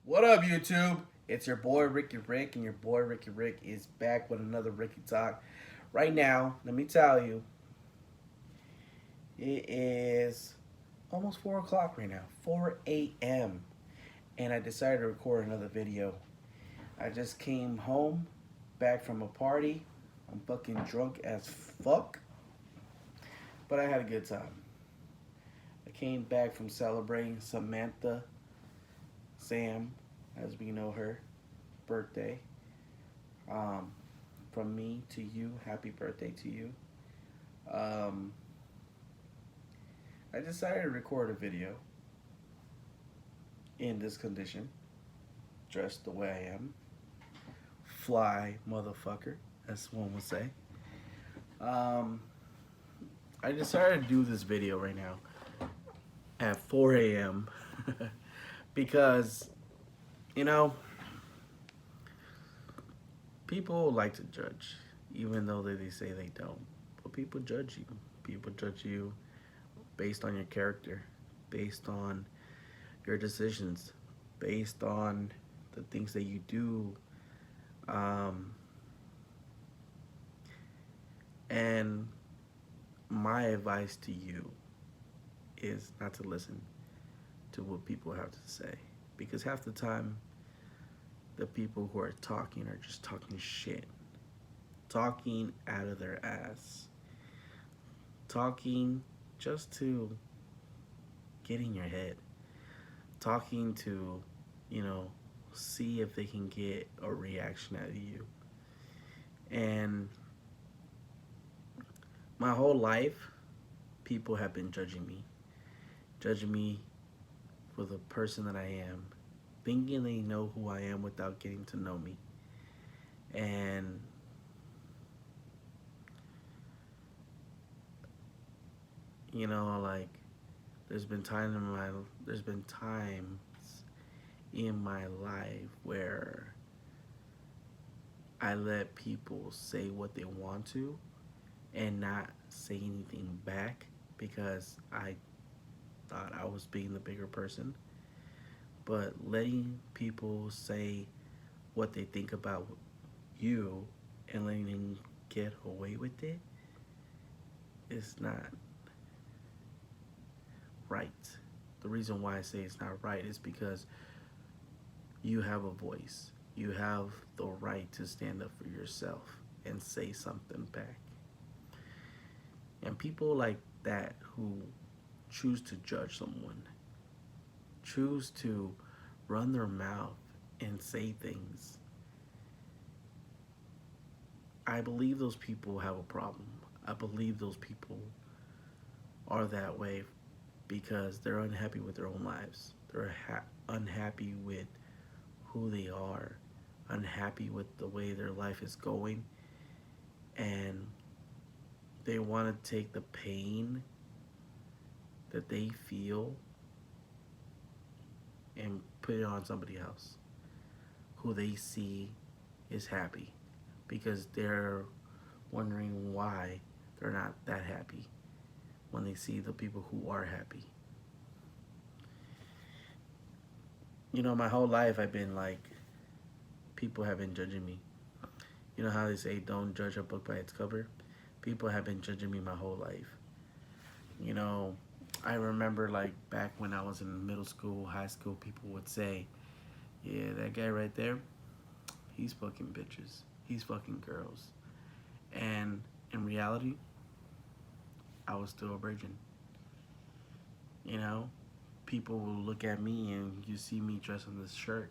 What up, YouTube? It's your boy Ricky Rick, and your boy Ricky Rick is back with another Ricky Talk. Right now, let me tell you, it is almost 4 o'clock right now, 4 a.m., and I decided to record another video. I just came home, back from a party. I'm fucking drunk as fuck, but I had a good time. I came back from celebrating Samantha Sam, as we know her, birthday. Um, from me to you, happy birthday to you. Um, I decided to record a video in this condition, dressed the way I am. Fly motherfucker, as one would say. Um, I decided to do this video right now at 4 a.m. because, you know, people like to judge, even though they say they don't. But people judge you. People judge you based on your character, based on your decisions, based on the things that you do. Um, and my advice to you is not to listen to what people have to say. Because half the time, the people who are talking are just talking shit, talking out of their ass, talking just to get in your head, talking to, you know, see if they can get a reaction out of you. And my whole life, people have been judging me for the person that I am, thinking they know who I am without getting to know me. And like there's been times in my life where I let people say what they want to and not say anything back because I thought I was being the bigger person. But letting people say what they think about you and letting them get away with it is not right. The reason why I say it's not right is because you have a voice. You have the right to stand up for yourself and say something back. And people like that who choose to judge someone, choose to run their mouth and say things, I believe those people have a problem. I believe those people are that way because they're unhappy with their own lives. They're unhappy with who they are, unhappy with the way their life is going, and they want to take the pain that they feel and put it on somebody else who they see is happy because they're wondering why they're not that happy when they see the people who are happy. My whole life I've been like, people have been judging me. You know how they say don't judge a book by its cover? People have been judging me my whole life. You know, I remember like back when I was in middle school, high school, people would say, yeah, that guy right there, he's fucking bitches. He's fucking girls. And in reality, I was still a virgin. You know, people will look at me and you see me dressed in this shirt.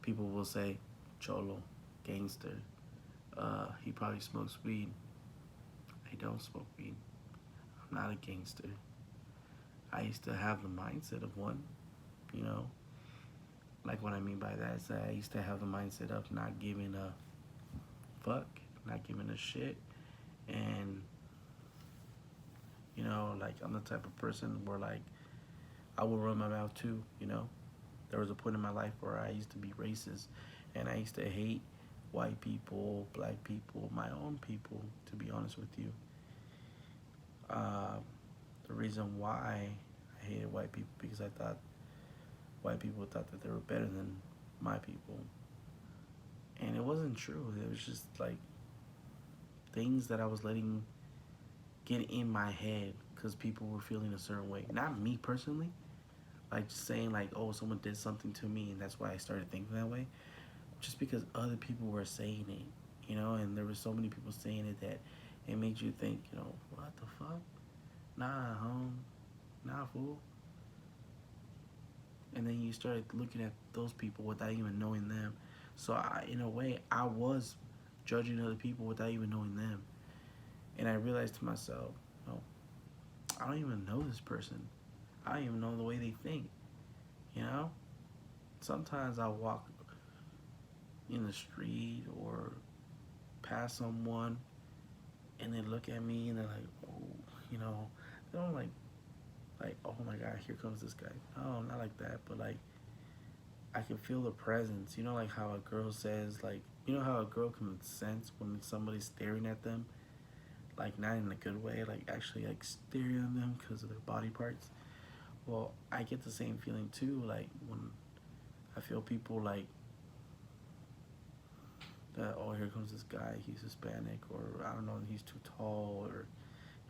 People will say, Cholo, gangster. He probably smokes weed. I don't smoke weed. I'm not a gangster. I used to have the mindset of one, you know. Like what I mean by that is that I used to have the mindset of not giving a fuck, not giving a shit. And, like I'm the type of person where like I will run my mouth too, you know. There was a point in my life where I used to be racist and I used to hate white people, black people, my own people, to be honest with you. Uh, the reason why I hated white people because I thought white people thought that they were better than my people. And it wasn't true. It was just like things that I was letting get in my head because people were feeling a certain way. Not me personally, like just saying like, oh, someone did something to me, and that's why I started thinking that way. Just because other people were saying it, and there were so many people saying it that it made you think, what the fuck? Nah, home, nah, fool. And then you started looking at those people without even knowing them. So in a way, I was judging other people without even knowing them. And I realized to myself, no, I don't even know this person. I don't even know the way they think. You know? Sometimes I walk in the street or pass someone and they look at me and they're like, oh, they don't like, oh my god, here comes this guy. No, not like that, but like I can feel the presence. Like how a girl says, like, how a girl can sense when somebody's staring at them, like not in a good way, like actually like staring at them because of their body parts. Well, I get the same feeling too, like when I feel people like that. Oh, here comes this guy. He's Hispanic, or I don't know, he's too tall, or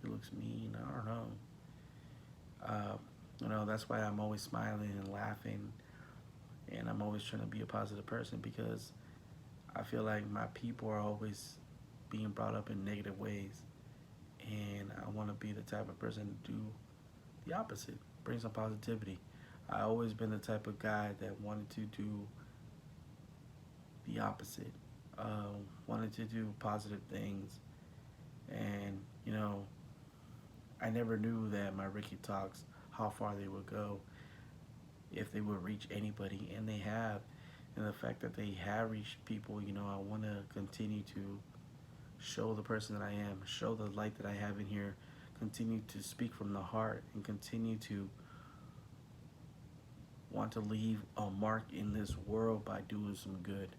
he looks mean. I don't know. Uh, that's why I'm always smiling and laughing, and I'm always trying to be a positive person because I feel like my people are always being brought up in negative ways, and I want to be the type of person to do the opposite, bring some positivity. I always been the type of guy that wanted to do the opposite, wanted to do positive things, and I never knew that my Ricky talks how far they would go, if they would reach anybody, and they have. And the fact that they have reached people, I want to continue to show the person that I am, show the light that I have in here, continue to speak from the heart, and continue to want to leave a mark in this world by doing some good,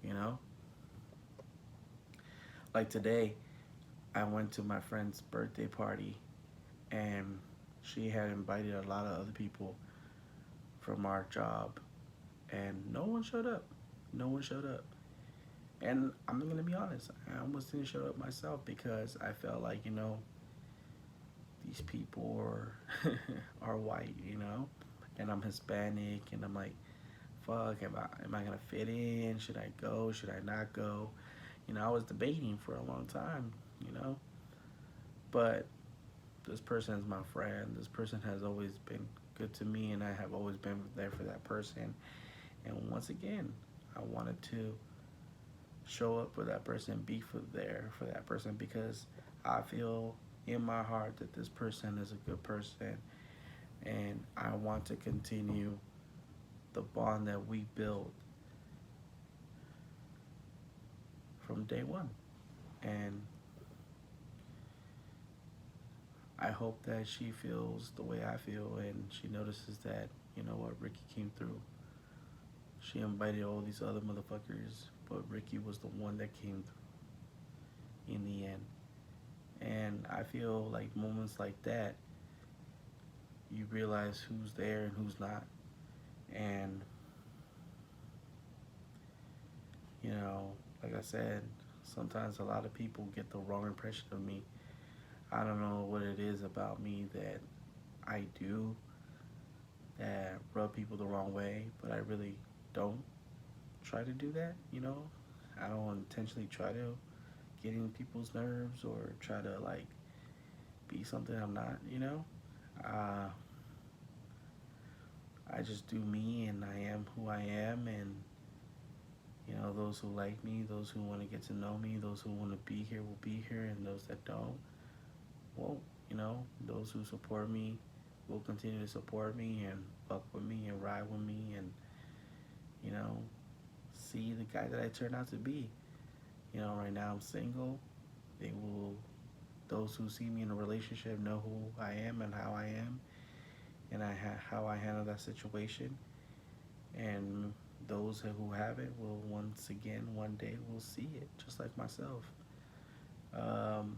you know? Like today, I went to my friend's birthday party, and she had invited a lot of other people from our job, and no one showed up. No one showed up. And I'm gonna be honest, I almost didn't show up myself because I felt like, these people are white, and I'm Hispanic, and I'm like, fuck, am I gonna fit in? Should I go? Should I not go? I was debating for a long time, you know. But this person is my friend. This person has always been good to me, and I have always been there for that person. And once again, I wanted to show up for that person, be there for that person, because I feel in my heart that this person is a good person, and I want to continue the bond that we built from day one. And I hope that she feels the way I feel, and she notices that, what, Ricky came through. She invited all these other motherfuckers, but Ricky was the one that came through in the end. And I feel like moments like that, you realize who's there and who's not. And, you know, like I said, sometimes a lot of people get the wrong impression of me. I don't know what it is about me that I do that rub people the wrong way, but I really don't try to do that, I don't intentionally try to get in people's nerves or try to like be something I'm not, Uh, I just do me, and I am who I am, and those who like me, those who want to get to know me, those who want to be here will be here, and those that don't won't. Those who support me will continue to support me and fuck with me and ride with me, and you know see the guy that I turn out to be. Right now I'm single. They will. Those who see me in a relationship know who I am and how I am, and how I handle that situation. And those who have it will once again one day will see it, just like myself. Um,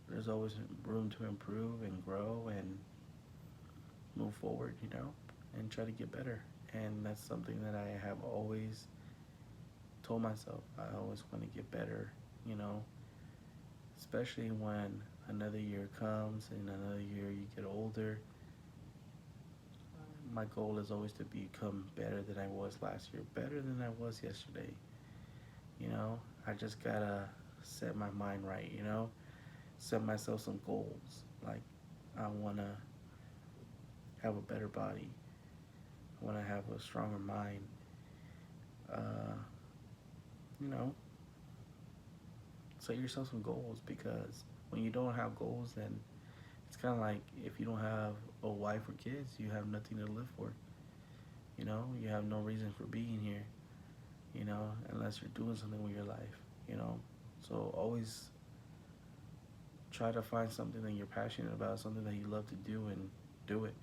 there's always room to improve and grow and move forward, and try to get better. And that's something that I have always told myself. I always want to get better, you know, especially when another year comes and another year you get older. My goal is always to become better than I was last year, better than I was yesterday. You know, I just gotta set my mind right, you know, set myself some goals. Like, I wanna have a better body, I wanna have a stronger mind. Uh, you know, set yourself some goals because when you don't have goals, then it's kind of like if you don't have a wife or kids, you have nothing to live for. You know, you have no reason for being here, you know, unless you're doing something with your life, you know. So always try to find something that you're passionate about, something that you love to do, and do it,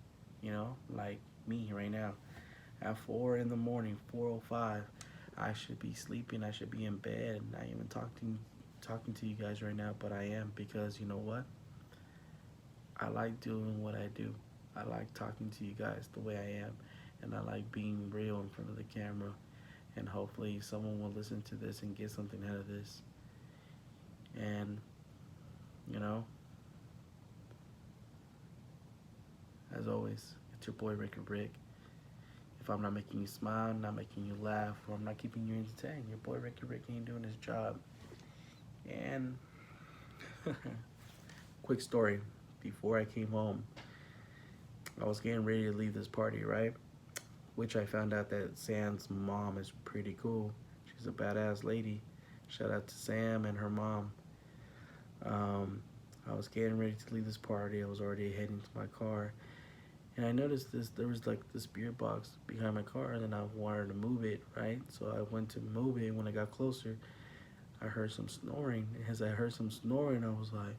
you know, like me right now. At 4 in the morning, 4:05, I should be sleeping, I should be in bed, not even talking to you guys right now, but I am because you know what? I like doing what I do. I like talking to you guys the way I am, and I like being real in front of the camera. And hopefully, someone will listen to this and get something out of this. And, you know, as always, it's your boy Rick and Rick. If I'm not making you smile, not making you laugh, or I'm not keeping you entertained, your boy Rick and Rick ain't doing his job. And, quick story before I came home, I was getting ready to leave this party, right? Which I found out that Sam's mom is pretty cool. She's a badass lady. Shout out to Sam and her mom. Um, I was getting ready to leave this party. I was already heading to my car, and I noticed this. There was like this spirit box behind my car, and then I wanted to move it, right? So I went to move it. When I got closer, I heard some snoring. As I heard some snoring, I was like,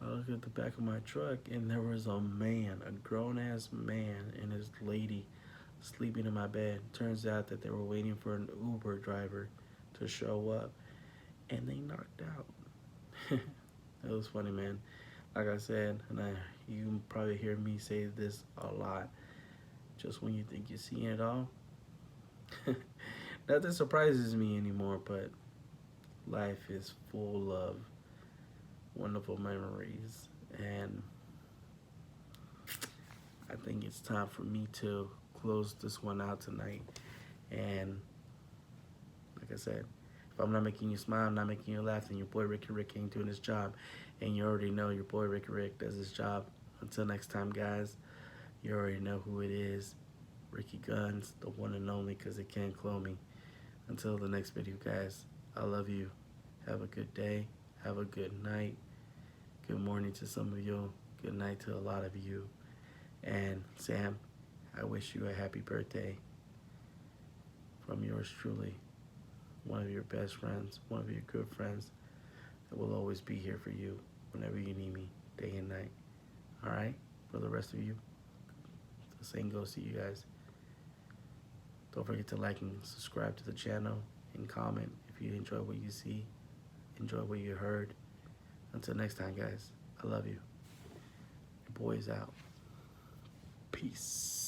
I looked at the back of my truck, and there was a man, a grown ass man, and his lady sleeping in my bed. Turns out that they were waiting for an Uber driver to show up, and they knocked out. It was funny, man. Like I said, and you probably hear me say this a lot. Just when you think you're seeing it all, nothing surprises me anymore. But life is full of wonderful memories, and I think it's time for me to close this one out tonight. And like I said, if I'm not making you smile, I'm not making you laugh, then your boy Ricky Rick ain't doing his job. And you already know your boy Ricky Rick does his job. Until next time, guys, you already know who it is. Ricky Guns, the one and only, because it can't clone me. Until the next video, guys, I love you. Have a good day. Have a good night. Good morning to some of you. Good night to a lot of you. And Sam, I wish you a happy birthday from yours truly, one of your best friends, one of your good friends that will always be here for you whenever you need me, day and night. All right? For the rest of you, the same goes to you guys. Don't forget to like and subscribe to the channel and comment if you enjoy what you see, enjoy what you heard. Until next time, guys, I love you. Your boy's out. Peace.